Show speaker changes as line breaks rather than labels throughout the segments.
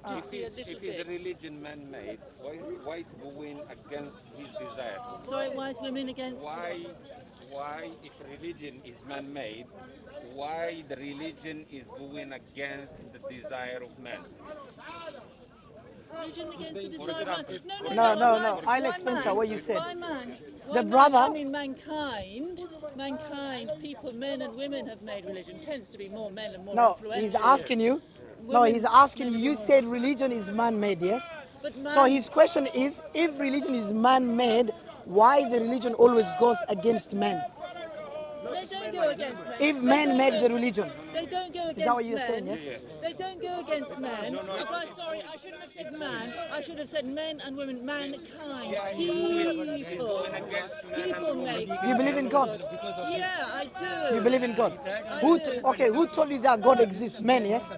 just see a
If
little
his
bit.
religion man-made, why is going against his desire?
Sorry, why is women against?
Why if religion is man-made, why the religion is going against the desire of man?
Religion against the
For
desire of man.
example,
No,
for
no,
No,
no.
example,
no,
Why?
no. I'll
Why
explain to her
man?
what you said.
Why man? Why
The
man? I
brother.
mean, mankind, people, men and women have made religion. Tends to be more men and more
No, he's
influential.
asking you. No, he's
Women,
asking
men
you.
and
You
women.
said religion is man-made, yes?
But
So
man,
his question is, if religion is man-made, why the religion always goes against men?
they don't go against men.
If
They
man
don't
made
go.
the religion,
They don't go
is that what
against
you're saying?
men.
Yes.
They don't go against men. Sorry, I shouldn't have said man. I should have said men and women. Mankind.
yeah, he's
People.
going against man
People
and woman.
make.
Do you believe in God?
Yeah, I
You
do.
believe in God?
I do.
Okay, who told you that God exists? Men, yes?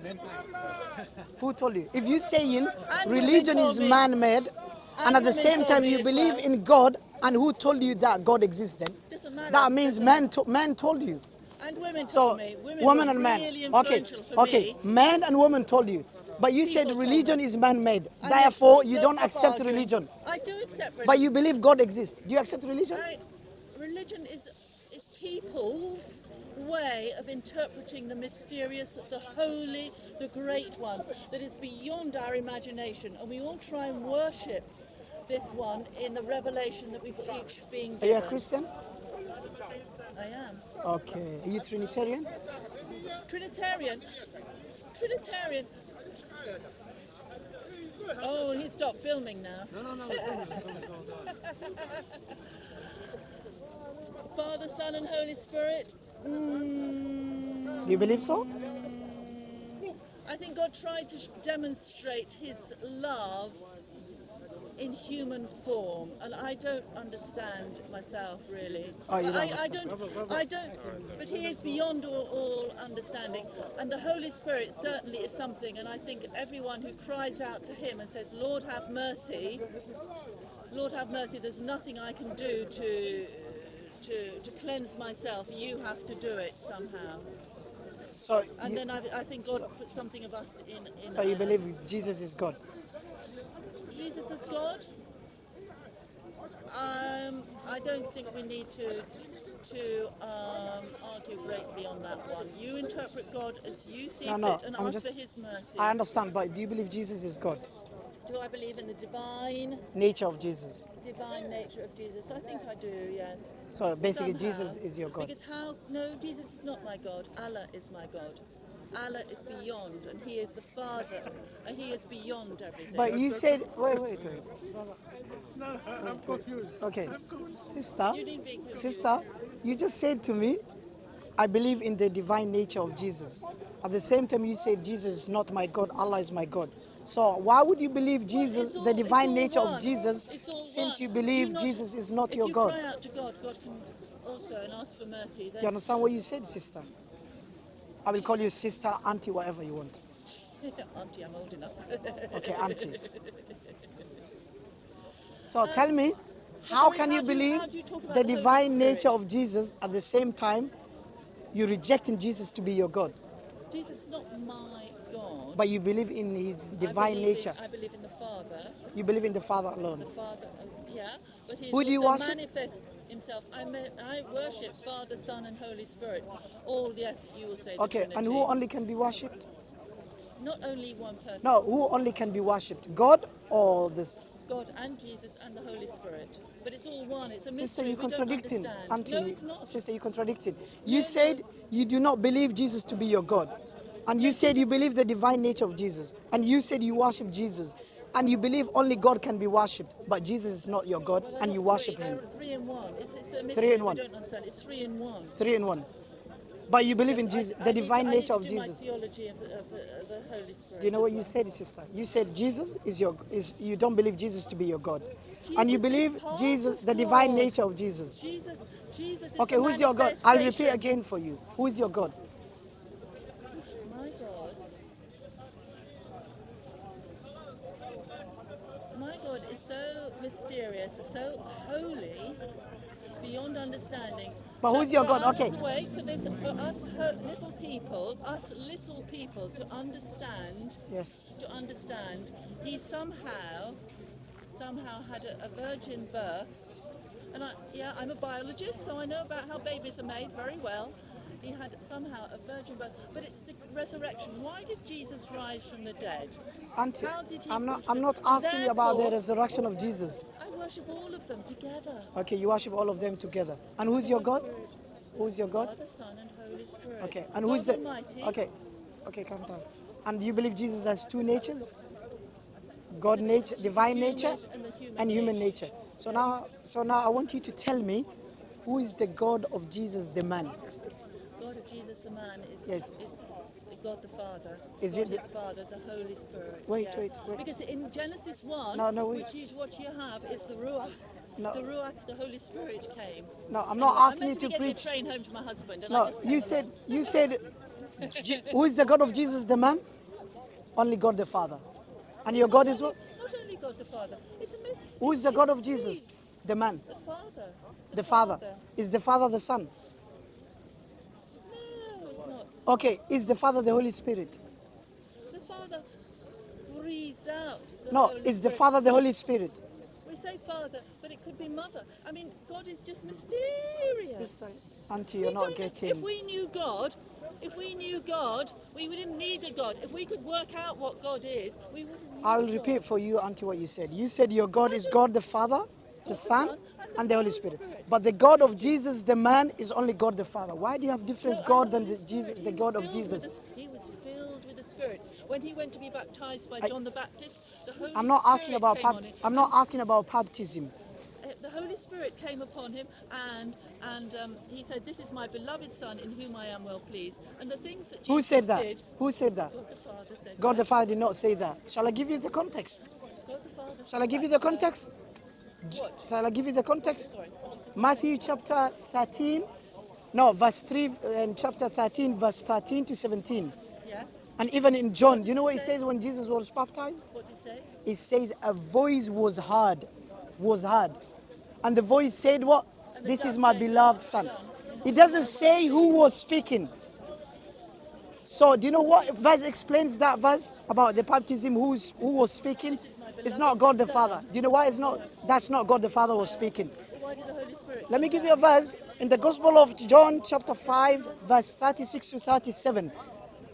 Who told you? If you're saying
And women
religion
told
is
me.
man-made, and
And
at the
women
same
told
time
me
you
as
believe
well.
in God, and who told you that God exists then?
Doesn't matter.
That means
Doesn't-
man told you.
And women told
So,
me. Women
woman
were
and man.
really
Okay,
influential for
okay.
me.
Man and woman told you. But you said
People told
religion
me.
is man-made.
And
Therefore,
they-
you
don't
don't
stop
accept
arguing.
religion.
I do accept religion.
But you believe God exists. Do you accept religion?
Religion is people's way of interpreting the mysterious, the holy, the great one that is beyond our imagination, and we all try and worship this one in the revelation that we've each been
Are you
given.
a Christian?
I am
Okay. Are you Trinitarian?
Trinitarian. Trinitarian. Oh, he stopped filming now. Father, Son, and Holy Spirit.
Do you believe so?
I think God tried to demonstrate his love in human form, and I don't understand myself really.
Oh, you don't
I
understand.
don't, but he is beyond all understanding, and the Holy Spirit certainly is something, and I think everyone who cries out to him and says, Lord have mercy, Lord have mercy, there's nothing I can do to cleanse myself, you have to do it somehow.
So
And
you,
then I think God put something of us in
so you
us.
believe Jesus is God?
Jesus is God. I don't think we need to argue greatly on that one. You interpret God as you see
No.
fit and
I'm
ask
just.
for his mercy.
I understand, but do you believe Jesus is God?
Do I believe in the divine
Nature of Jesus.
nature of Jesus? I think I do, yes.
So basically,
Somehow.
Jesus is your God.
Because no, Jesus is not my God. Allah is my God. Allah is beyond, and he is the Father, and he is beyond everything.
But you said, wait.
No, I'm confused.
Okay, sister,
You didn't be confused.
sister, you just said to me, I believe in the divine nature of Jesus. At the same time, you said Jesus is not my God, Allah is my God. So why would you believe Jesus,
It's all-
the
it's
divine
all
nature
one.
of Jesus,
It's all
since
one.
you
Do
believe
not-
Jesus is not
if
your
you
God?
cry out to God, God can also and ask for mercy.
Do you understand what you said, sister? I will call you sister, auntie, whatever you want.
Auntie, I'm old enough.
Okay, auntie. So tell me, how can you believe
how do you talk about
the
the Holy
divine
Spirit?
nature of Jesus at the same time you're rejecting Jesus to be your God?
Jesus is not my God.
But you believe in his divine nature.
I believe in the Father.
You believe in the Father alone.
The Father, yeah. But he's
Who do you
also
worship?
manifest himself. I worship Father, Son, and Holy Spirit. All, yes, you will say the
Okay,
Trinity.
and who only can be worshipped?
Not only one person.
No, who only can be worshipped? God or this?
God and Jesus and the Holy Spirit. But it's all one. It's a mystery.
Sister, you're
we don't
contradicting.
understand.
Auntie,
No, it's not.
sister, you're contradicting.
No,
You
no.
said you do not believe Jesus to be your God. And you
No,
said you
Jesus-
believe the divine nature of Jesus. And you said you worship Jesus. And you believe only God can be worshipped. But Jesus is not your God,
Well,
and you
they're not
worship
three,
him.
They're three in one. It's a mystery.
Three in one.
We don't understand. It's three in one.
3 in 1. But you believe in
Yes,
Jesus,
I
the
need
divine
to,
nature
I
of
need to do
Jesus.
my theology of the Holy Spirit.
Do you know
as
what you
well.
said, sister? You said Jesus is you don't believe Jesus to be your God. And you
Jesus is
believe
part
Jesus,
of
the divine
God.
nature of Jesus.
Jesus is
Okay,
the
who's your God? I'll repeat
manifestation.
again for you. Who is your God?
My God. My God is so mysterious, so holy, beyond understanding.
But who's your God? Okay.
Wait for this, for us little people to understand.
Yes.
To understand, he somehow had a virgin birth, and I'm a biologist, so I know about how babies are made very well. He had somehow a virgin birth, but it's the resurrection. Why did Jesus rise from the dead?
Auntie,
How did he?
I'm not asking you about the
Therefore,
resurrection of Jesus.
I worship all of them together.
Okay, you worship all of them together. And who's your God?
Spirit.
Who's your God?
Father, Son, and Holy Spirit.
Okay, and
God
who's the?
Almighty.
Okay, calm down. And you believe Jesus has two natures? God nature, divine nature, and human nature. So now I want you to tell me, who is the God of Jesus, the man?
God of Jesus, the man is
Yes.
is God the Father.
Is
God
it the-
his Father, the Holy Spirit.
Wait.
Because in Genesis 1,
No, wait.
which is what you have, is the Ruach.
No.
The Ruach, the Holy Spirit came.
No, I'm not
Anyway,
asking
I'm
you
meant
to
be getting
preach.
a train home to my husband. And I
No,
just came
you
along.
said, who is the God of Jesus, the man? Only God the Father. And your God is what?
Not only God the Father, it's a mystery.
Who is the God of Jesus? The man.
The Father.
The Father. Is the Father the Son?
No, it's not.
Okay, is the Father the Holy Spirit?
The Father breathed out the
No,
Holy
is the
Spirit.
Father the Holy Spirit?
We say Father, but it could be Mother. I mean, God is just mysterious.
Sister, Auntie, you're
We
not
don't know.
getting.
If we knew God, we wouldn't need a God. If we could work out what God is, we wouldn't need
I will
a God.
repeat for you, Auntie, what you said. You said your God is God the Father, the Son, and the Holy Spirit. But the God of Jesus, the man, is only God the Father. Why do you have different
No, and
God
the
than
Holy
the Jesus,
Spirit,
the
he
God
was
of
filled with
Jesus?
He was filled with the Spirit. When he went to be baptized by John the Baptist, the Holy
I'm not asking
Spirit
about
came on him.
I'm not asking about baptism.
The Holy Spirit came upon him, and he said, "This is my beloved Son, in whom I am well pleased." And the things that Jesus
Who said that?
did,
Who said that?
God the Father said.
God
that.
the Father did not say that. Shall I give you the context?
God the Father
Shall
said
I give you
that,
the context?
What?
Shall I give you the context?
Sorry, what is the
Matthew chapter 13, no, verse 3, and chapter 13, verse 13 to 17.
Yeah.
And even in John, do you know what
What
it
does it
says when Jesus was baptized?
What did it say?
It says a voice was heard. And the voice said what?
And the
This is
dove
my
came
beloved
down,
son.
son.
It doesn't say who was speaking. So do you know what verse explains that verse about the baptism? Who was speaking?
This is my
It's
beloved
not God the
Son.
Father. Do you know why it's not? That's not God the Father was speaking.
Well, why did the Holy Spirit?
Let me
come
give you a
down?
verse in the Gospel of John, chapter 5, verse 36 to 37.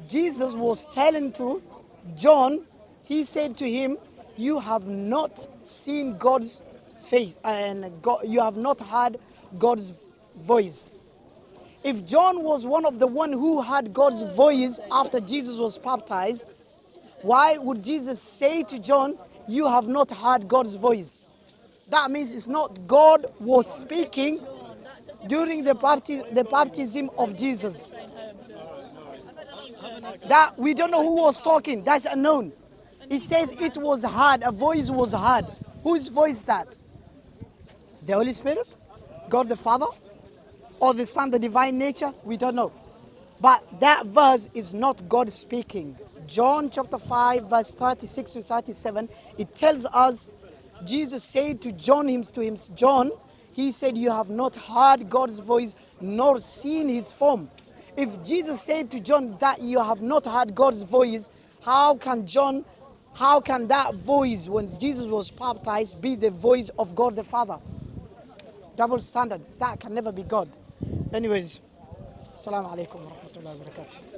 Jesus was telling to John, he said to him, "You have not seen God's face, and you have not heard God's voice." If John was one of the one who heard God's voice after Jesus was baptized, why would Jesus say to John, "You have not heard God's voice"? That means it's not God was speaking
John, that's a different
during the baptism of Jesus.
train home to.
That we don't know who was talking. That's unknown. It says it was heard. A voice was heard. Whose voice is that? The Holy Spirit, God the Father, or the Son, the divine nature? We don't know. But that verse is not God speaking. John chapter 5, verse 36 to 37, it tells us Jesus said to John, he said, "You have not heard God's voice nor seen his form." If Jesus said to John that you have not heard God's voice, how can that voice when Jesus was baptized be the voice of God the Father? Double standard. That can never be God. Anyways, Assalamu alaikum wa rahmatullahi wa barakatuh.